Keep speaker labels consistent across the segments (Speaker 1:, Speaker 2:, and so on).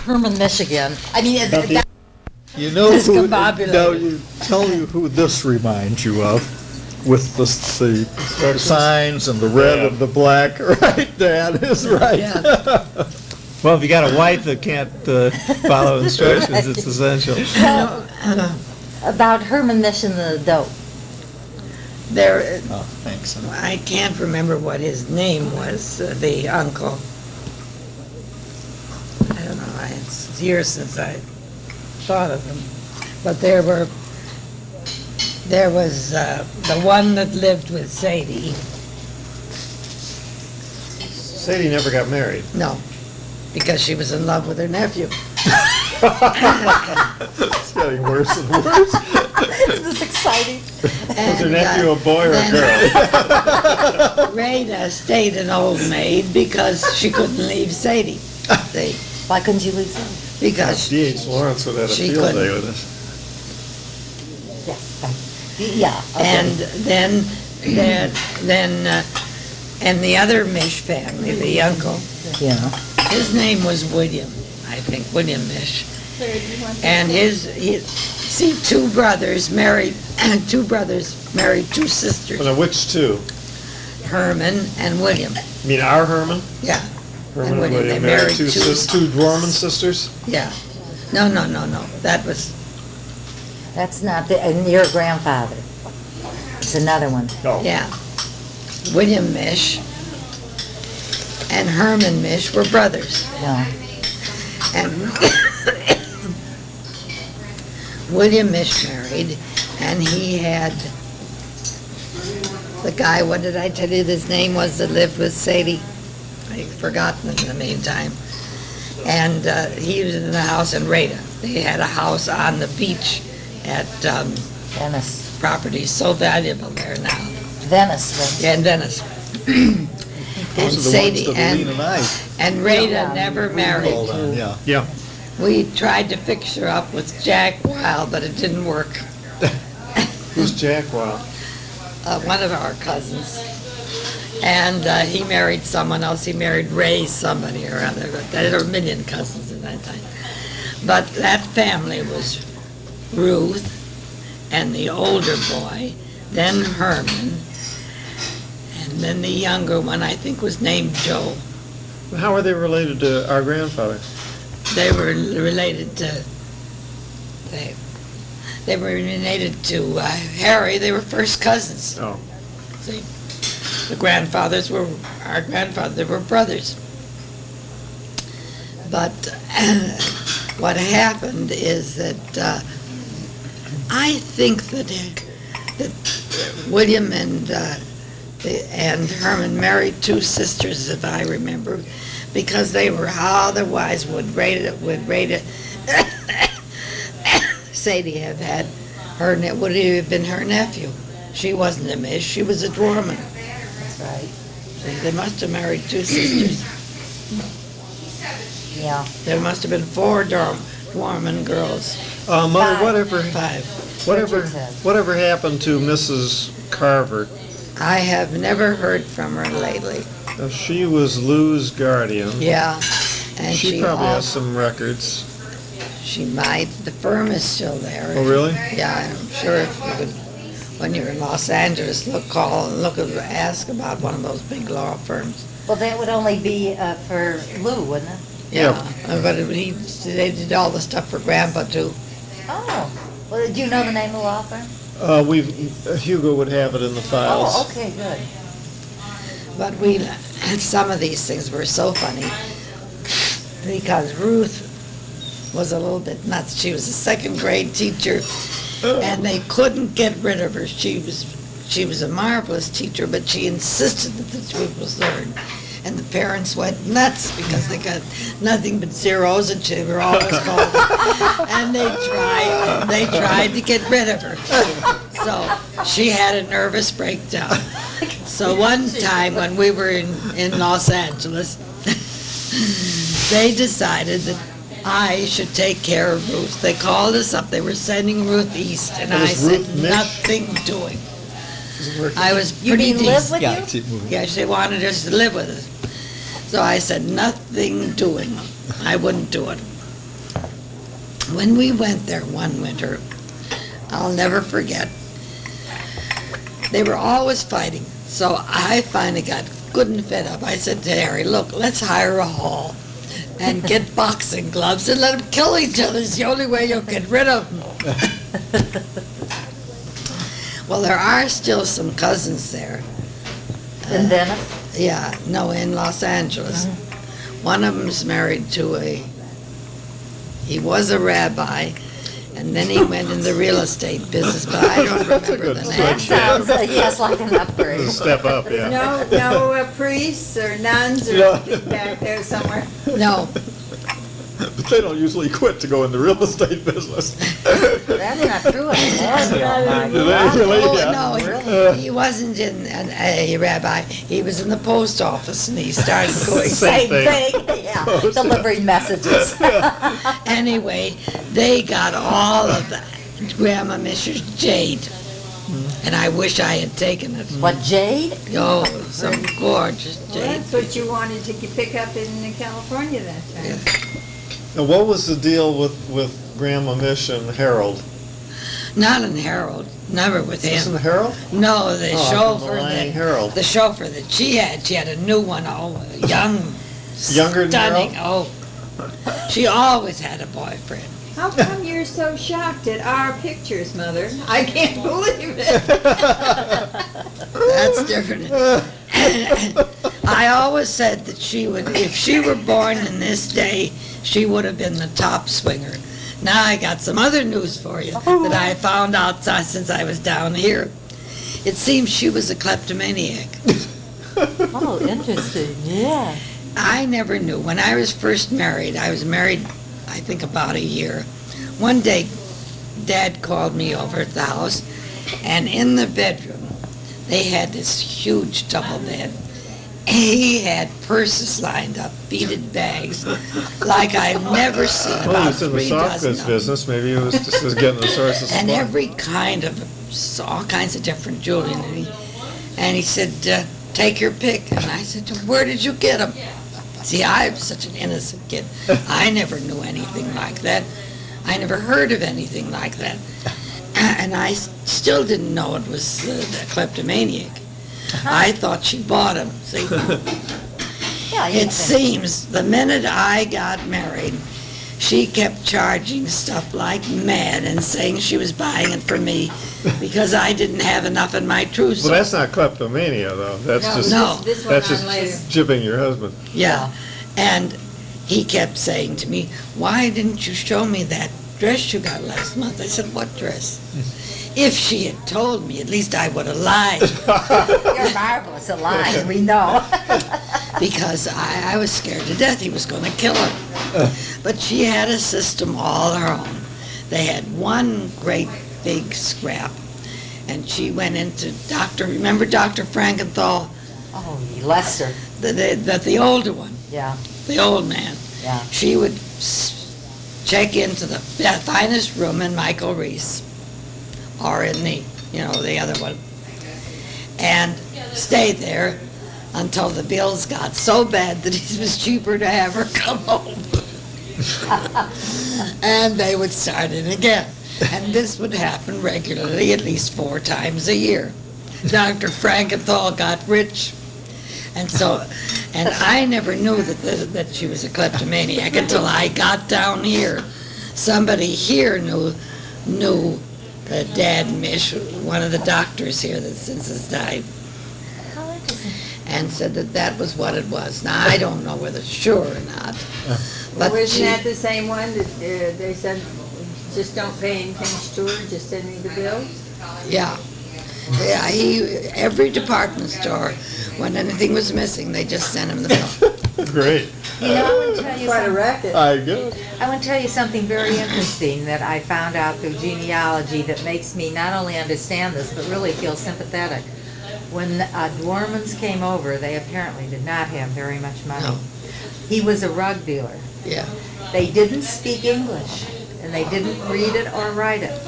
Speaker 1: Herman, Michigan. I mean,
Speaker 2: You know
Speaker 1: It's
Speaker 2: who?
Speaker 1: combobulated.
Speaker 2: Now you tell you who this reminds you of, with the signs and the red and the black. Right, Dad is right.
Speaker 1: Yeah.
Speaker 3: Well, if you got a wife that can't follow instructions, it's essential.
Speaker 1: Well, about Herman, Michigan, the dope.
Speaker 4: There,
Speaker 2: Oh, thanks.
Speaker 4: I can't remember what his name was, the uncle. I don't know, it's years since I thought of him. But there was the one that lived with Sadie.
Speaker 5: Sadie never got married.
Speaker 4: No, because she was in love with her nephew.
Speaker 2: It's getting worse and worse.
Speaker 1: Isn't this exciting?
Speaker 5: Was her nephew a boy or a girl?
Speaker 4: Rada stayed an old maid because she couldn't leave Sadie. See,
Speaker 1: Why couldn't you leave them?
Speaker 4: because
Speaker 5: D.H. Lawrence would have had a
Speaker 4: She
Speaker 5: field
Speaker 4: couldn't.
Speaker 5: day with us.
Speaker 1: Yes. Yeah. Okay.
Speaker 4: and and the other Misch family, the uncle,
Speaker 1: Yeah.
Speaker 4: his name was William, I think, William Misch. And see, two brothers married two sisters,
Speaker 5: Well, now, which two?
Speaker 4: Herman and William.
Speaker 5: You mean our Herman?
Speaker 4: Yeah,
Speaker 5: Herman and
Speaker 4: William, they
Speaker 5: William married
Speaker 4: married
Speaker 5: two Dwarman sisters?
Speaker 4: yeah. No, that was,
Speaker 1: That's not and your grandfather. It's another one.
Speaker 5: No.
Speaker 4: yeah. William Misch and Herman Misch were brothers.
Speaker 1: No.
Speaker 4: And William Misch married, and he had the guy, what did I tell you his name was, that lived with Sadie? I've forgotten in the meantime. And he was in the house in Rada. They had a house on the beach at
Speaker 1: Venice.
Speaker 4: property so valuable there now.
Speaker 1: Venice.
Speaker 4: Yeah, in Venice.
Speaker 2: Those are the
Speaker 4: Sadie
Speaker 2: ones that Lean and I
Speaker 4: and Rada never married.
Speaker 2: called on. Yeah.
Speaker 5: Yeah.
Speaker 4: We tried to fix her up with Jack Wild, but it didn't work.
Speaker 5: Who's Jack Wild?
Speaker 4: One of our cousins. And he married someone else. He married Ray somebody or other. But there were a million cousins in that time. But that family was Ruth and the older boy, then Herman, and then the younger one, I think, was named Joe.
Speaker 5: How are they related to our grandfather?
Speaker 4: They were related to, they were related to Harry. They were first cousins.
Speaker 5: Oh.
Speaker 4: See, the grandfathers were, our grandfathers, they were brothers. But what happened is that I think that William and Herman married two sisters, if I remember, because they were otherwise would Sadie have had her, would it have been her nephew? She wasn't a Misch, she was a Dwarman.
Speaker 1: That's right.
Speaker 4: See, they must have married two sisters.
Speaker 1: Yeah.
Speaker 4: There must have been four Dwarman girls.
Speaker 5: Mother,
Speaker 4: Five.
Speaker 5: whatever happened to Mrs. Carver?
Speaker 4: I have never heard from her lately.
Speaker 5: She was Lou's guardian.
Speaker 4: Yeah. And
Speaker 5: She probably has some records.
Speaker 4: She might. The firm is still there.
Speaker 5: Oh, really?
Speaker 4: Yeah, I'm sure if you could, when you're in Los Angeles, ask about one of those big law firms.
Speaker 1: Well, that would only be for Lou, wouldn't it?
Speaker 4: Yeah. But they did all the stuff for Grandpa too.
Speaker 1: Oh. Well, do you know the name of the law firm?
Speaker 5: Hugo would have it in the files.
Speaker 1: Oh, okay, good.
Speaker 4: But some of these things were so funny because Ruth was a little bit nuts. She was a second grade teacher and they couldn't get rid of her. She was a marvelous teacher, but she insisted that the truth was learned. And the parents went nuts because they got nothing but zeros and she were always called. And they tried to get rid of her. So she had a nervous breakdown. So one time when we were in Los Angeles, they decided that I should take care of Ruth. They called us up. They were sending Ruth east, and I said,
Speaker 5: Ruth Misch?
Speaker 4: nothing doing. I was
Speaker 1: You
Speaker 4: pretty
Speaker 1: mean live
Speaker 4: decent.
Speaker 1: with
Speaker 2: Yeah,
Speaker 1: you?
Speaker 2: keep moving.
Speaker 4: Yeah, she wanted us to live with us. So I said, nothing doing. I wouldn't do it. when we went there one winter, I'll never forget, they were always fighting. So I finally got good and fed up. I said to Harry, look, let's hire a hall and get boxing gloves and let them kill each other. It's the only way you'll get rid of them. Well, there are still some cousins there.
Speaker 1: In Venice?
Speaker 4: Yeah, no, in Los Angeles. One of them's married to he was a rabbi, and then he went in the real estate business, but I don't remember the name.
Speaker 1: That sounds, yes, like an upgrade.
Speaker 5: Step up, yeah.
Speaker 6: No priests or nuns or
Speaker 2: No.
Speaker 6: back there somewhere?
Speaker 4: No,
Speaker 2: But they don't usually quit to go in the real estate business.
Speaker 1: That's not true anymore, Bill, my
Speaker 2: Do they
Speaker 1: God.
Speaker 2: really?
Speaker 4: oh,
Speaker 2: Yeah.
Speaker 4: no, he wasn't in a rabbi. He was in the post office, and he started going.
Speaker 1: Same
Speaker 5: thing.
Speaker 1: thing, yeah, delivering messages.
Speaker 4: Anyway, they got all of that. Grandma Misch's jade, and I wish I had taken it.
Speaker 1: What, jade?
Speaker 4: Oh, some gorgeous
Speaker 6: Well,
Speaker 4: jade.
Speaker 6: that's what you wanted to pick up in California that time.
Speaker 5: Now, what was the deal with Grandma Misch and Harold?
Speaker 4: Not in Harold, never with
Speaker 5: Isn't
Speaker 4: him.
Speaker 5: Harold?
Speaker 4: No, the
Speaker 5: Oh,
Speaker 4: chauffeur
Speaker 5: I'm lying,
Speaker 4: that
Speaker 5: Harold.
Speaker 4: the chauffeur that she had a new one, young,
Speaker 5: Younger than
Speaker 4: stunning. Oh, she always had a boyfriend.
Speaker 6: How come you're so shocked at our pictures, Mother? I can't believe it.
Speaker 4: That's different. I always said that she would, if she were born in this day, she would have been the top swinger. Now I got some other news for you that I found out since I was down here. It seems she was a kleptomaniac.
Speaker 1: Oh, interesting, yeah.
Speaker 4: I never knew. When I was first married, I was married, I think, about a year. One day, Dad called me over at the house, and in the bedroom, they had this huge double bed. He had purses lined up, beaded bags, like I've never seen.
Speaker 5: Well,
Speaker 4: About
Speaker 5: he's in the
Speaker 4: 3
Speaker 5: soft
Speaker 4: dozen
Speaker 5: goods
Speaker 4: of them.
Speaker 5: business. Maybe it was just was getting the source of
Speaker 4: And
Speaker 5: supply.
Speaker 4: every kind of, all kinds of different jewelry. And he said, take your pick. And I said, where did you get them? See, I'm such an innocent kid. I never knew anything like that. I never heard of anything like that. And I still didn't know it was a kleptomaniac. I thought she bought them. See?
Speaker 1: Yeah, you
Speaker 4: It
Speaker 1: can-
Speaker 4: seems the minute I got married, she kept charging stuff like mad and saying she was buying it for me because I didn't have enough in my trousseau.
Speaker 5: Well, that's not kleptomania, though. That's
Speaker 6: No,
Speaker 5: just
Speaker 4: No.
Speaker 6: this went
Speaker 5: that's
Speaker 6: on
Speaker 5: just
Speaker 6: later.
Speaker 5: jipping your husband.
Speaker 4: Yeah. And he kept saying to me, why didn't you show me that dress you got last month? I said, what dress? If she had told me, at least I would have lied,
Speaker 1: You're marvelous at lying, we know.
Speaker 4: because I was scared to death he was going to kill her. But she had a system all her own. They had one great big scrap, and she went into remember Dr. Frankenthal,
Speaker 1: Oh, Lester,
Speaker 4: the older one,
Speaker 1: yeah,
Speaker 4: the old man.
Speaker 1: yeah.
Speaker 4: She would check into the finest room in Michael Reese, or in the other one, and stay there until the bills got so bad that it was cheaper to have her come home. And they would start it again. And this would happen regularly, at least 4 times a year. Dr. Frankenthal got rich, and I never knew that she was a kleptomaniac until I got down here. Somebody here knew Dad Misch, one of the doctors here that since has died,
Speaker 1: How interesting.
Speaker 4: and said that was what it was. Now, I don't know whether it's sure or not. But
Speaker 6: Wasn't
Speaker 4: she,
Speaker 6: that the same one that they said, just don't pay anything to her, just send me the bills?
Speaker 4: yeah. Yeah, every department store, when anything was missing, they just sent him the bill.
Speaker 5: Great.
Speaker 1: You know, I want to tell you
Speaker 6: Quite a
Speaker 1: something.
Speaker 6: racket.
Speaker 2: I guess.
Speaker 1: I want to tell you something very interesting that I found out through genealogy that makes me not only understand this, but really feel sympathetic. When Dwarmans came over, they apparently did not have very much money.
Speaker 4: No.
Speaker 1: He was a rug dealer.
Speaker 4: Yeah.
Speaker 1: They didn't speak English, and they didn't read it or write it.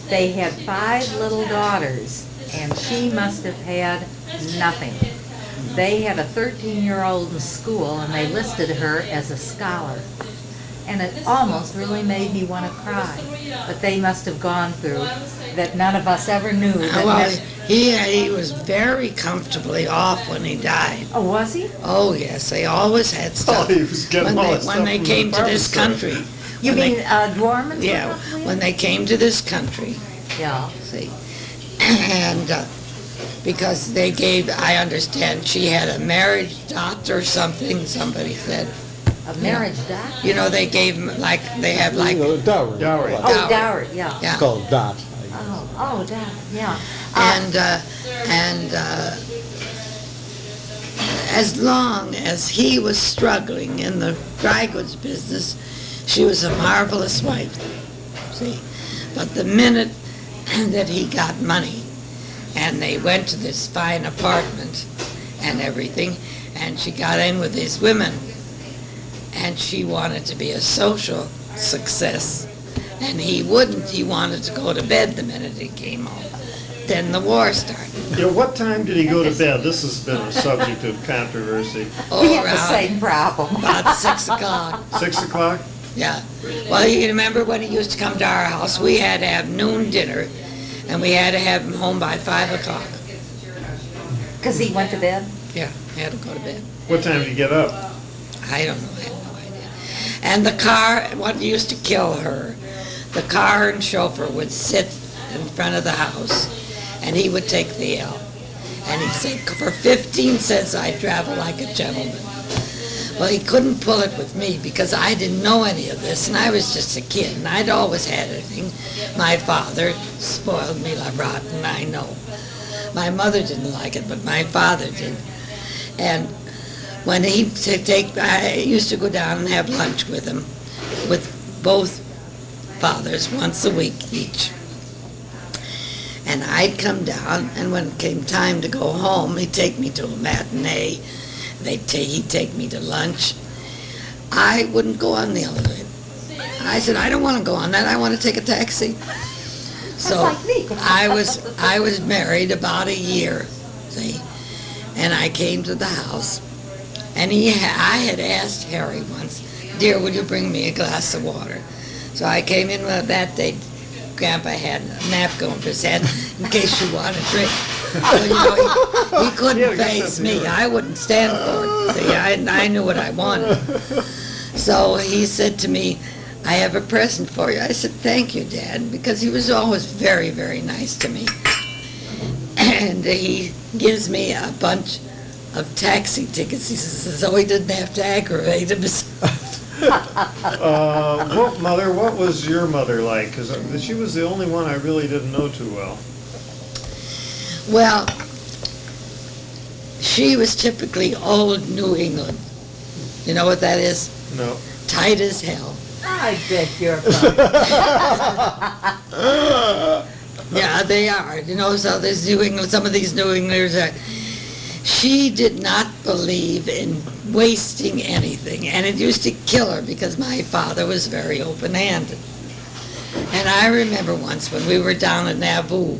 Speaker 1: They had 5 little daughters, and she must have had nothing. They had a 13-year-old in school, and they listed her as a scholar. and it almost really made me want to cry. But they must have gone through that none of us ever knew. That
Speaker 4: Well,
Speaker 1: never-
Speaker 4: he was very comfortably off when he died.
Speaker 1: Oh, was he?
Speaker 4: Oh, yes, they always had
Speaker 5: Oh,
Speaker 4: stuff.
Speaker 5: he was getting all that stuff
Speaker 4: When they
Speaker 5: from
Speaker 4: came
Speaker 5: the
Speaker 4: to this
Speaker 5: farmer's store.
Speaker 4: country.
Speaker 1: You
Speaker 4: When they-
Speaker 1: mean Dwarman's?
Speaker 4: Yeah, when they came to this country,
Speaker 1: Yeah.
Speaker 4: see. And because they gave, I understand, she had a marriage dot or something, somebody said.
Speaker 1: A marriage dot?
Speaker 4: You know, they gave 'em, like, they have like,
Speaker 2: Dowry.
Speaker 5: Dowry.
Speaker 1: Oh,
Speaker 4: Dowry.
Speaker 1: dowry, yeah.
Speaker 4: yeah.
Speaker 2: It's called dot.
Speaker 1: Oh, dowry, yeah.
Speaker 4: And as long as he was struggling in the dry goods business, she was a marvelous wife, see. But the minute that he got money, and they went to this fine apartment and everything, and she got in with these women, and she wanted to be a social success, and he wouldn't. He wanted to go to bed the minute he came home. Then the war started.
Speaker 5: Yeah, what time did he go to bed? This has been a subject of controversy.
Speaker 1: We have the
Speaker 4: around
Speaker 1: same problem.
Speaker 4: about 6 o'clock.
Speaker 5: 6 o'clock?
Speaker 4: Yeah. Well, you remember when he used to come to our house, we had to have noon dinner, and we had to have him home by 5 o'clock.
Speaker 1: Because he went to bed?
Speaker 4: Yeah, he had to go to bed.
Speaker 5: What time did he get up?
Speaker 4: I don't know, I have no idea. And the car, what used to kill her, the car and chauffeur would sit in front of the house, and he would take the L. And he'd say, for 15 cents, I travel like a gentleman. Well, he couldn't pull it with me because I didn't know any of this, and I was just a kid, and I'd always had everything. My father spoiled me like rotten, I know. My mother didn't like it, but my father did. And when I used to go down and have lunch with him, with both fathers, once a week each. And I'd come down, and when it came time to go home, he'd take me to a matinee. He'd take me to lunch. I wouldn't go on the elevator. I said, I don't want to go on that. I want to take a taxi. So
Speaker 1: like me.
Speaker 4: I was married about a year, see, and I came to the house, and I had asked Harry once, dear, would you bring me a glass of water? So I came in with that day. Grandpa had a napkin over his head in case you want a drink. So, you know, he couldn't face me. I wouldn't stand for it. See, I knew what I wanted. So he said to me, I have a present for you. I said, thank you, Dad, because he was always very, very nice to me. And he gives me a bunch of taxi tickets. He says, so he didn't have to aggravate himself.
Speaker 5: What was your mother like? Because she was the only one I really didn't know too well.
Speaker 4: Well, she was typically old New England. You know what that is?
Speaker 5: No.
Speaker 4: Tight as hell.
Speaker 1: I beg your pardon.
Speaker 4: Yeah, they are. You know, so there's New England, some of these New Englanders are. She did not believe in wasting anything, and it used to kill her because my father was very open-handed. And I remember once when we were down in Nauvoo,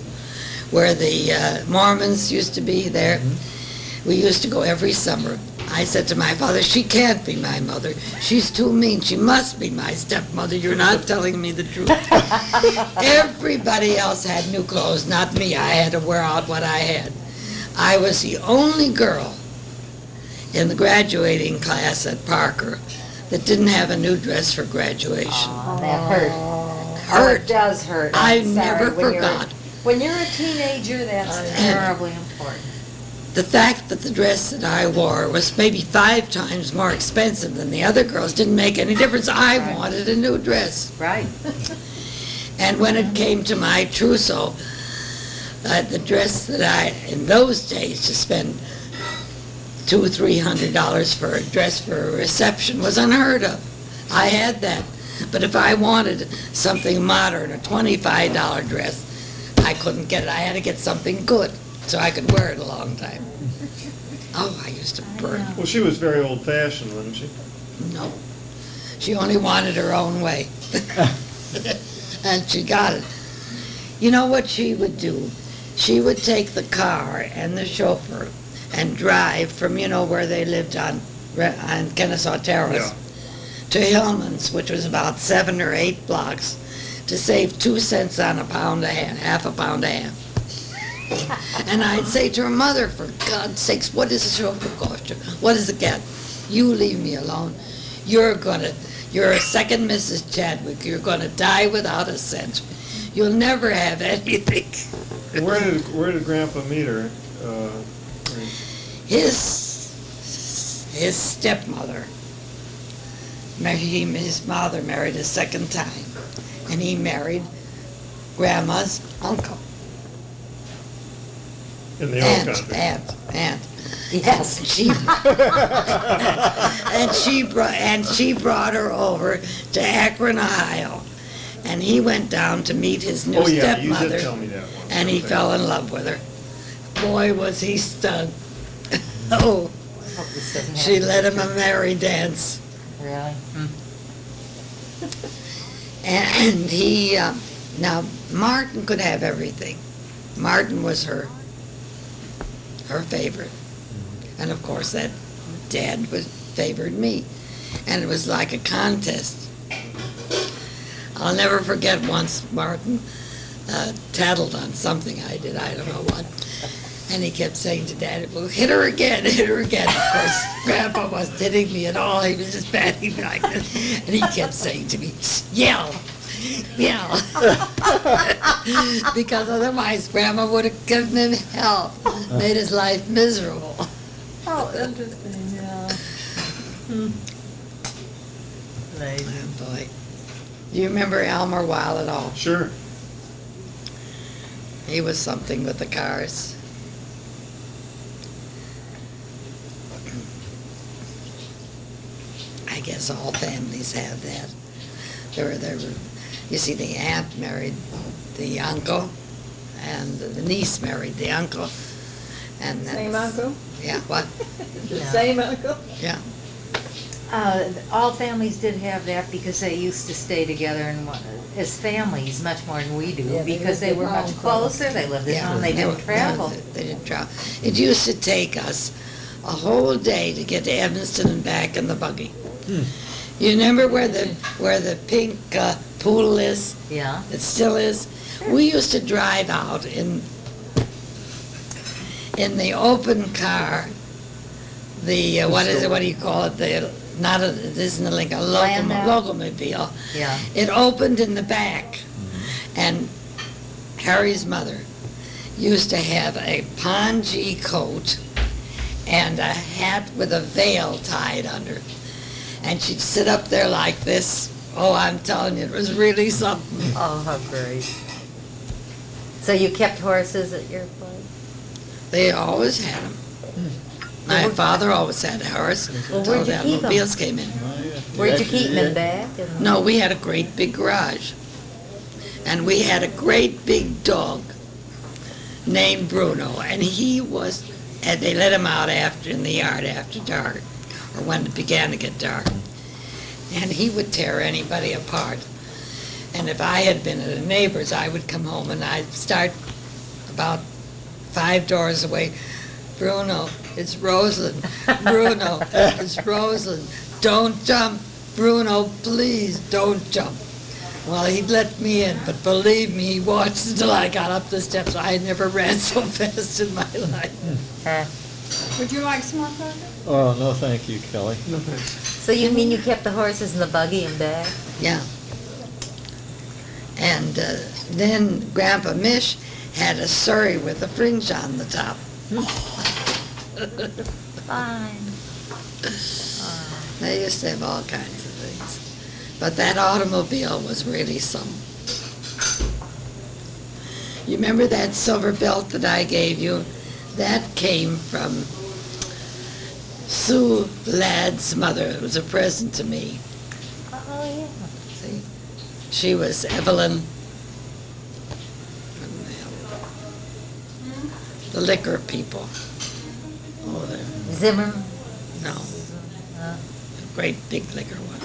Speaker 4: where the Mormons used to be there, we used to go every summer. I said to my father, she can't be my mother. She's too mean. She must be my stepmother. You're not telling me the truth. Everybody else had new clothes, not me. I had to wear out what I had. I was the only girl in the graduating class at Parker that didn't have a new dress for graduation.
Speaker 1: Oh, that hurt. Oh,
Speaker 4: Hurt.
Speaker 1: it does hurt.
Speaker 4: I
Speaker 1: I'm sorry.
Speaker 4: never
Speaker 1: When you're-
Speaker 4: forgot.
Speaker 1: When you're a teenager, that's terribly important.
Speaker 4: The fact that the dress that I wore was maybe 5 times more expensive than the other girls didn't make any difference. I wanted a new dress.
Speaker 1: Right.
Speaker 4: And when it came to my trousseau, the dress that in those days, to spend $200-300 for a dress for a reception was unheard of. I had that. But if I wanted something modern, a $25 dress, I couldn't get it. I had to get something good so I could wear it a long time. Oh, I used to burn.
Speaker 5: Well, she was very old-fashioned, wasn't she?
Speaker 4: No. She only wanted her own way. And she got it. You know what she would do? She would take the car and the chauffeur and drive from, where they lived on Kennesaw Terrace, to Hillman's, which was about 7 or 8 blocks, to save 2 cents on a pound of ham, half a pound of ham. And I'd say to her, Mother, for God's sakes, what is a chauffeur cost you? What does it get? You leave me alone. You're a second Mrs. Chadwick. You're gonna die without a cent. You'll never have anything.
Speaker 5: Where did Grandpa meet her?
Speaker 4: His stepmother, his mother married a second time, and he married Grandma's uncle.
Speaker 5: In the old country.
Speaker 4: Aunt.
Speaker 1: Yes.
Speaker 4: And she brought her over to Akron, Ohio, and he went down to meet his new
Speaker 5: Oh yeah,
Speaker 4: stepmother.
Speaker 5: you did tell me that one.
Speaker 4: And he fell in love with her. Boy, was he stunned. Oh,
Speaker 1: Hope this doesn't
Speaker 4: she
Speaker 1: happen.
Speaker 4: let him a merry dance.
Speaker 1: Really?
Speaker 4: And he, now Martin could have everything. Martin was her favorite. And of course that Dad favored me. And it was like a contest. I'll never forget once Martin tattled on something I did, I don't know what. And he kept saying to Dad, well, hit her again, hit her again. Of course, Grandpa wasn't hitting me at all. He was just patting me like this. And he kept saying to me, yell, yell. Because otherwise Grandma would have given him hell, made his life miserable.
Speaker 6: Oh, interesting, yeah.
Speaker 4: Oh, boy. Do you remember Elmer Weil at all?
Speaker 5: Sure.
Speaker 4: He was something with the cars. I guess all families have that. There were, you see, the aunt married the uncle, and the niece married the uncle, and
Speaker 6: Same uncle?
Speaker 4: Yeah, what?
Speaker 6: The
Speaker 1: Yeah.
Speaker 6: same uncle?
Speaker 4: Yeah.
Speaker 1: All families did have that because they used to stay together and as families much more than we do
Speaker 6: Yeah, they
Speaker 1: because they
Speaker 6: lived
Speaker 1: were
Speaker 6: at
Speaker 1: much
Speaker 6: home.
Speaker 1: closer. They lived at home. They didn't travel.
Speaker 4: They didn't travel. It used to take us a whole day to get to Evanston and back in the buggy. You remember where the pink pool is?
Speaker 1: Yeah.
Speaker 4: It still is. We used to drive out in the open car. The what is it? What do you call it? It isn't like a
Speaker 1: Landau?
Speaker 4: locomobile.
Speaker 1: Yeah.
Speaker 4: It opened in the back, and Harry's mother used to have a pongee coat and a hat with a veil tied under. And she'd sit up there like this. Oh, I'm telling you, it was really something.
Speaker 1: Oh, how great. So you kept horses at your place?
Speaker 4: They always had them. My father always had a horse
Speaker 1: Well,
Speaker 4: until
Speaker 1: where'd
Speaker 4: the
Speaker 1: you keep 'em?
Speaker 4: automobiles came in.
Speaker 1: Where'd you keep them in back?
Speaker 4: No, we had a great big garage. And we had a great big dog named Bruno. And they let him out in the yard after dark, or when it began to get dark. And he would tear anybody apart. And if I had been at a neighbor's, I would come home and I'd start about 5 doors away. Bruno, it's Rosalind. Bruno, it's Rosalind. Don't jump. Bruno, please don't jump. Well, he'd let me in, but believe me, he watched until I got up the steps. I had never ran so fast in my life.
Speaker 6: Would you like some more coffee?
Speaker 2: Oh, no, thank you, Kelly.
Speaker 1: So you mean you kept the horses in the buggy and back?
Speaker 4: Yeah. And then Grandpa Misch had a Surrey with a fringe on the top.
Speaker 1: Fine.
Speaker 4: They used to have all kinds of things. But that automobile was really something. You remember that silver belt that I gave you? That came from Sue Ladd's mother. It was a present to me.
Speaker 1: Oh, yeah.
Speaker 4: See? She was Evelyn, the liquor people. Oh,
Speaker 1: Zimmerman?
Speaker 4: no,
Speaker 1: Uh,
Speaker 4: a great big liquor one.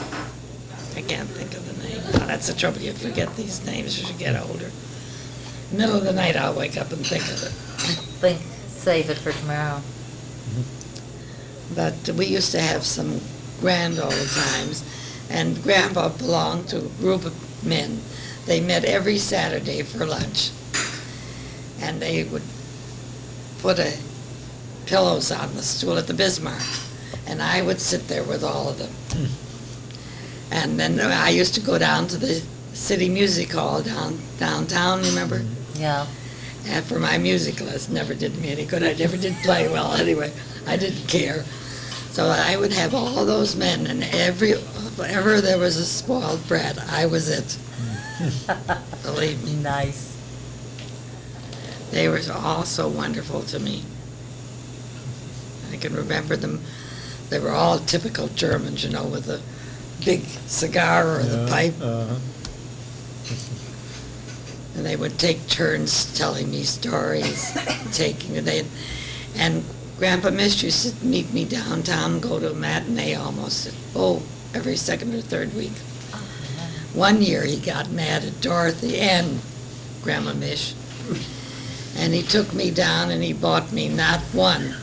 Speaker 4: I can't think of the name. Oh, that's the trouble, you forget these names as you get older. Middle of the night, I'll wake up and think of it.
Speaker 1: save it for tomorrow.
Speaker 4: But we used to have some grand old times. And Grandpa belonged to a group of men. They met every Saturday for lunch. And they would put pillows on the stool at the Bismarck. And I would sit there with all of them. And then I used to go down to the City Music Hall downtown, remember?
Speaker 1: Yeah.
Speaker 4: And for my music lesson, never did me any good. I never did play well anyway. I didn't care. So I would have all those men, and wherever there was a spoiled brat, I was it. Believe me.
Speaker 1: Nice.
Speaker 4: They were all so wonderful to me. I can remember them. They were all typical Germans, you know, with the big cigar or the pipe. And they would take turns telling me stories, and Grandpa Misch used to meet me downtown, go to a matinee almost, every second or third week. One year he got mad at Dorothy and Grandma Misch, and he took me down and he bought me not one.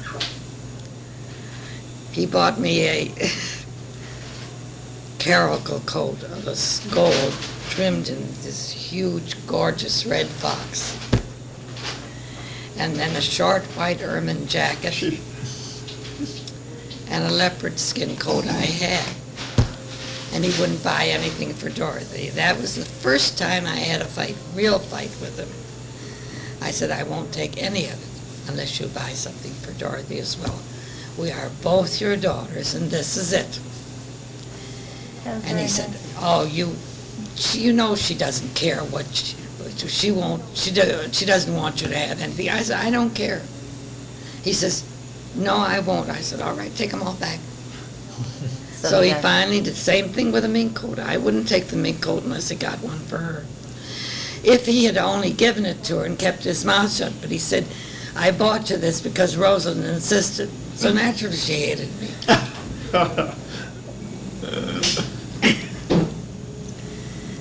Speaker 4: He bought me a caracal coat of a gold trimmed in this huge, gorgeous red fox. And then a short white ermine jacket and a leopard skin coat I had. And he wouldn't buy anything for Dorothy. That was the first time I had a real fight with him. I said, I won't take any of it unless you buy something for Dorothy as well. We are both your daughters, and this is it. And he said, oh, you know she doesn't care what she doesn't want you to have anything. I said, I don't care. He says, no, I won't. I said, all right, take them all back. So he finally did the same thing with a mink coat. I wouldn't take the mink coat unless he got one for her. If he had only given it to her and kept his mouth shut, but he said, I bought you this because Rosaline insisted. So naturally she hated me.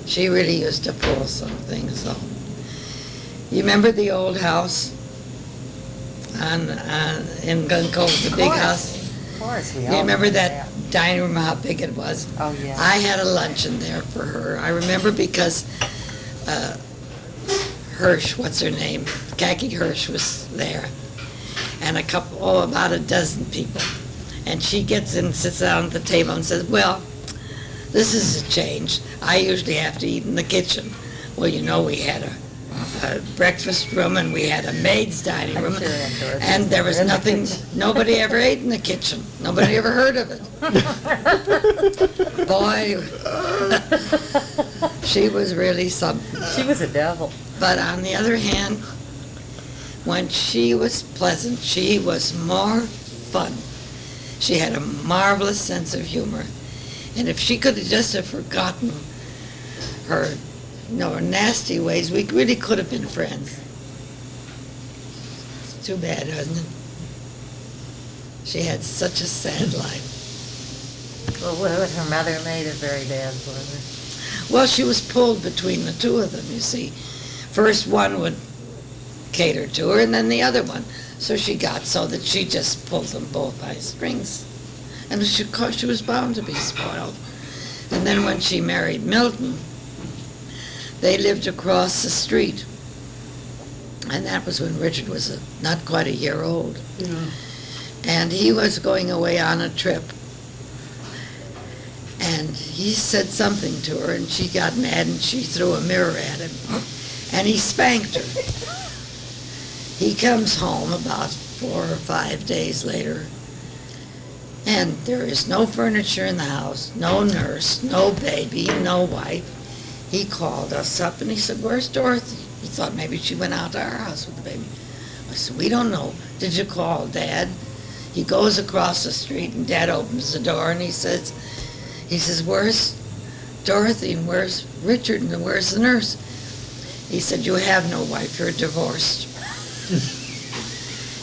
Speaker 4: She really used to pull some things though. You remember the old house in Gun Cove, the big house?
Speaker 1: Of course, we
Speaker 4: You remember that dining room, how big it was?
Speaker 1: Oh, yeah.
Speaker 4: I had a luncheon there for her. I remember because Hirsch, what's her name? Khaki Hirsch was there. And about a dozen people. And she gets in, sits down at the table and says, well, this is a change. I usually have to eat in the kitchen. Well, you know, we had a breakfast room and we had a maid's dining room. And there was nothing, nobody ever ate in the kitchen. Nobody ever heard of it. Boy, she was really something.
Speaker 1: She was a devil.
Speaker 4: But on the other hand, when she was pleasant, she was more fun. She had a marvelous sense of humor. And if she could have just have forgotten her, her nasty ways, we really could have been friends. It's too bad, isn't it? She had such a sad life.
Speaker 1: Well, what her mother made it very bad for her.
Speaker 4: Well, she was pulled between the two of them, you see. First one would cater to her, and then the other one. So she got so that she just pulled them both by strings. And she was bound to be spoiled. And then when she married Milton, they lived across the street. And that was when Richard was not quite a year old.
Speaker 5: Yeah.
Speaker 4: And he was going away on a trip. And he said something to her, and she got mad, and she threw a mirror at him. And he spanked her. He comes home about 4 or 5 days later, and there is no furniture in the house, no nurse, no baby, no wife. He called us up and he said, where's Dorothy? He thought maybe she went out to our house with the baby. I said, we don't know. Did you call Dad? He goes across the street and Dad opens the door and he says, where's Dorothy and where's Richard and where's the nurse? He said, you have no wife, you're divorced.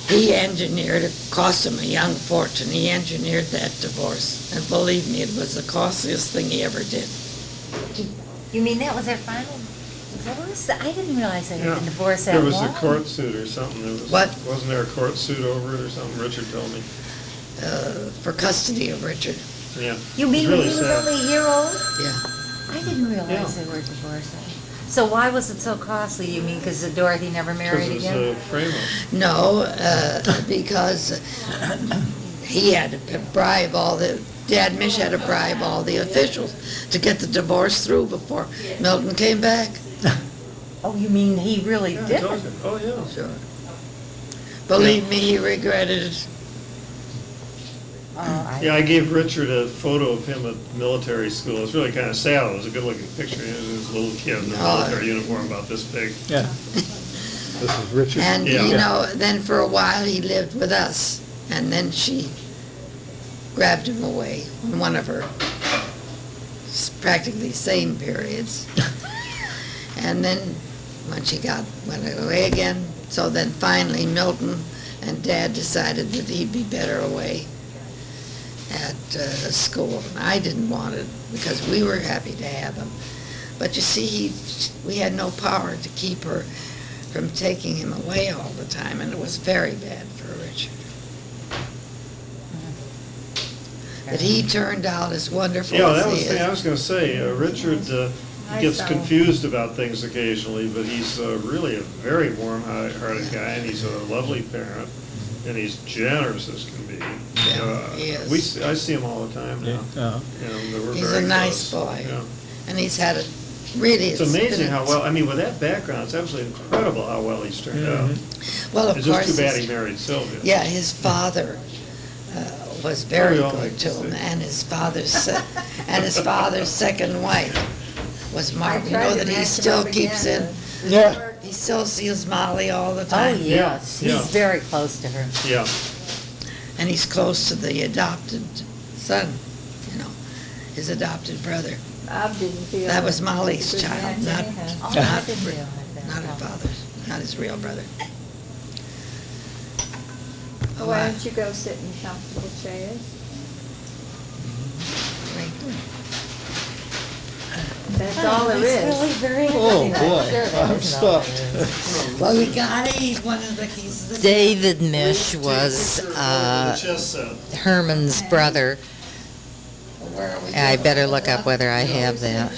Speaker 4: He engineered, it cost him a young fortune, he engineered that divorce. And believe me, it was the costliest thing he ever did.
Speaker 1: You mean that was their final divorce? I didn't realize they had been divorced that
Speaker 5: There was
Speaker 1: long.
Speaker 5: a court suit or something. Wasn't there a court suit over it or something? Richard told me.
Speaker 4: For custody of Richard.
Speaker 5: Yeah.
Speaker 1: You mean when
Speaker 5: Really
Speaker 1: he was
Speaker 5: sad.
Speaker 1: only a year old?
Speaker 4: Yeah.
Speaker 1: I didn't realize
Speaker 5: Yeah.
Speaker 1: they were divorced. So why was it so costly? You mean because Dorothy never married
Speaker 5: Because
Speaker 1: again?
Speaker 5: it's a frame-up.
Speaker 4: No, because he had to bribe Dad Misch had to bribe all the officials to get the divorce through before Milton came back.
Speaker 1: Oh, you mean he really
Speaker 5: Yeah, I
Speaker 1: did?
Speaker 5: told you. Oh, yeah.
Speaker 4: Sure. Believe me, he regretted it.
Speaker 5: Yeah, I gave Richard a photo of him at military school. It's really kind of sad. It was a good-looking picture. He was a little kid in a
Speaker 4: Oh.
Speaker 5: military uniform about this big.
Speaker 2: Yeah. This is Richard.
Speaker 4: And,
Speaker 5: Yeah.
Speaker 4: you know, then for a while he lived with us. And then she grabbed him away in one of her practically sane periods. And then when she went away again, so then finally Milton and Dad decided that he'd be better away at school. And I didn't want it because we were happy to have him. But you see, we had no power to keep her from taking him away all the time, and it was very bad for Richard. But he turned out as wonderful
Speaker 5: Yeah,
Speaker 4: as
Speaker 5: that
Speaker 4: he
Speaker 5: was the thing I
Speaker 4: is.
Speaker 5: was going to say. Richard gets confused about things occasionally, but he's really a very warm-hearted guy, and he's a lovely parent, and he's generous as can be.
Speaker 4: Yeah, he is.
Speaker 5: I see him all the time now. And we're
Speaker 4: He's
Speaker 5: very
Speaker 4: a nice
Speaker 5: close.
Speaker 4: boy.
Speaker 5: Yeah.
Speaker 4: And he's had a, really,
Speaker 5: It's amazing how well, I mean, with that background, it's absolutely incredible how well he's turned out.
Speaker 4: Well, of
Speaker 5: It's
Speaker 4: course.
Speaker 5: just too bad
Speaker 4: his-
Speaker 5: he married Sylvia.
Speaker 4: Yeah, his father was very
Speaker 5: we all
Speaker 4: good
Speaker 5: make
Speaker 4: to him,
Speaker 5: mistakes.
Speaker 4: and his father's second wife was Mark. You
Speaker 6: tried
Speaker 4: know
Speaker 6: to
Speaker 4: that he
Speaker 6: match him
Speaker 4: still
Speaker 6: up
Speaker 4: keeps in.
Speaker 6: again,
Speaker 2: Yeah.
Speaker 4: He still sees Molly all the
Speaker 1: Oh,
Speaker 4: time.
Speaker 1: yes.
Speaker 5: Yeah.
Speaker 1: He's very close to her.
Speaker 5: Yeah.
Speaker 4: And he's close to the adopted son, you know, his adopted brother.
Speaker 6: Bob didn't feel.
Speaker 4: That was Molly's
Speaker 6: it was a good
Speaker 4: child,
Speaker 6: match
Speaker 4: not-
Speaker 6: anyhow.
Speaker 1: Oh,
Speaker 4: Not
Speaker 1: I didn't realize that.
Speaker 4: Not his father's, not his real brother.
Speaker 6: Well, why don't you go sit in comfortable chairs? That's all there
Speaker 1: It's
Speaker 6: is.
Speaker 1: really very
Speaker 2: Oh,
Speaker 1: interesting.
Speaker 2: boy,
Speaker 1: Sure, there
Speaker 2: I'm
Speaker 1: is no-
Speaker 2: stuffed.
Speaker 4: Well, we got it. He's one of the keys.
Speaker 1: David Misch was
Speaker 5: The chess set.
Speaker 1: Herman's brother.
Speaker 4: Where are we
Speaker 1: I
Speaker 4: going?
Speaker 1: better look up whether I have that.